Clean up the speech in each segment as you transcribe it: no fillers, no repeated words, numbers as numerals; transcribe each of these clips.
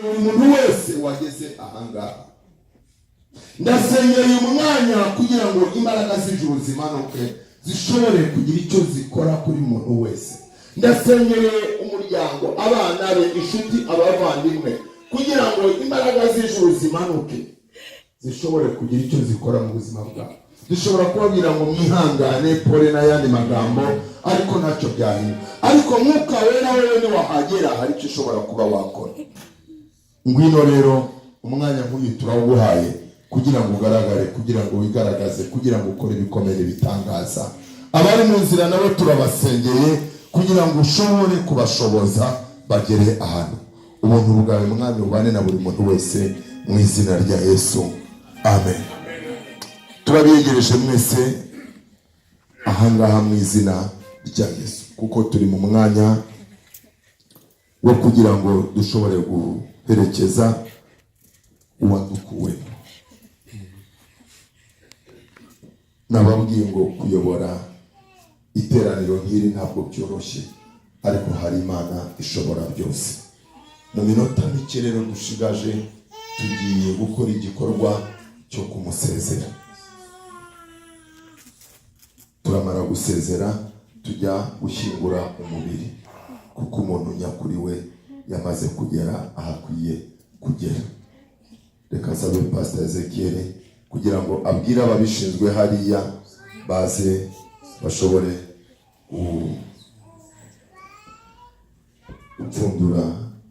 umuntu wese wageze ahangaha ndasengera uyu mwanya kugira ngo imbaraga z'ijuru zimanuke zishobore kugira icyo zikora kuri muntu wese. Ndasengereye umuryango, abana be, inshuti, abavandimwe, kugira ngo imbaraga z'ijuru zimanuke zishobore kugira icyo zikora mu buzima bwabo. Dushobora kubabwira ngo mwihangane, pole n'ayandi magambo, ariko ntacyo byahindura. Ariko Mwuka Wera wewe ni wahagera, hari icyo ushobora kuba wakora. Ngwino rero umwanya nk'uyu turawuguhaye kugira ngo ugaragare, kugira ngo wigaragaze, kugira ngo ukore ibikomere bitangaza. Abari mu nzira nabo turabasengeye kugira ngo ushobore kubashoboza bagere ahantu. Ubuntu bwawe Mwami ubane na buri muntu wese mu izina rya Yesu. Amen. Turabiyegereje mwese ahangaha mu izina rya Yesu, kuko turi mu mwanya wo kugira ngo dushobore guherekeza uwadukuwe. Nababwiye ngo kuyobora iteraniro nk'iri ntabwo byoroshye, ariko hari Imana ishobora byose. Mu minota mike rero dushigaje tugiye gukora igikorwa cyo kumusezera. Turamara gusezera tujya gushyingura umubiri, kuko umuntu nyakuri we yamaze kugera ahakwiye kugera. Reka sabe Pastor Ezekiel kugira ngo abwire ababishinzwe hariya baze bashobore gupfundura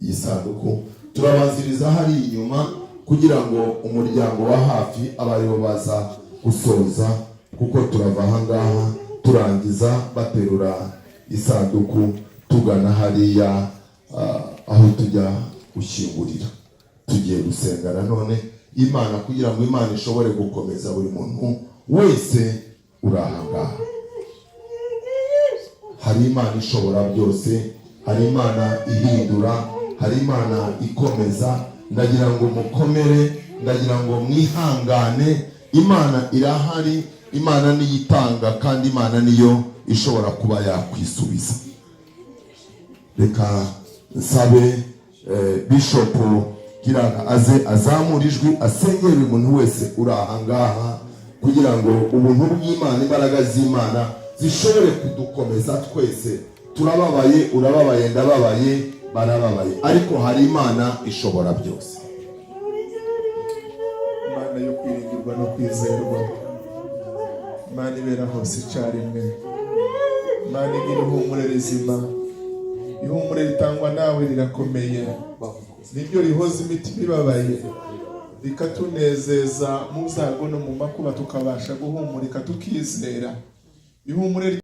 iyi sanduku. Turabanziriza hari inyuma kugira ngo umuryango wa hafi abaribo baza gusoza, kuko turava ahangaha turangiza baterura isanduku tugana hariya aho tujya gushyingurira. Tugiye gusenga none Imana kugira ngo Imana ishobore gukomeza buri muntu wese uri ahangaha. Hari Imana ishobora byose, hari Imana ihindura, hari Imana ikomeza. Ndagira ngo mukomere, ndagira ngo mwihangane. Imana irahari, Imana niyo itanga, kandi Imana niyo ishobora kuba yakwisubiza. Reka nsabe Bishop Kiraga aze azamura ijwi asengere umuntu wese uri ahangaha, kugira ngo ubuntu bw'Imana, imbaraga z'Imana zishobore kudukomeza twese. Turababaye, urababaye, ndababaye, barababaye, ariko hari Imana ishobora byose. Imana yo kwiringirwa no kwizerwa, Imana ibera hose icyarimwe, Imana igira ihumure rizima. Ihumure ritangwa nawe rirakomeye, niryo rihoza imitima ibabaye, rikatunezeza mu byago no mu makuba, tukabasha guhumurika tukizera. Ihumure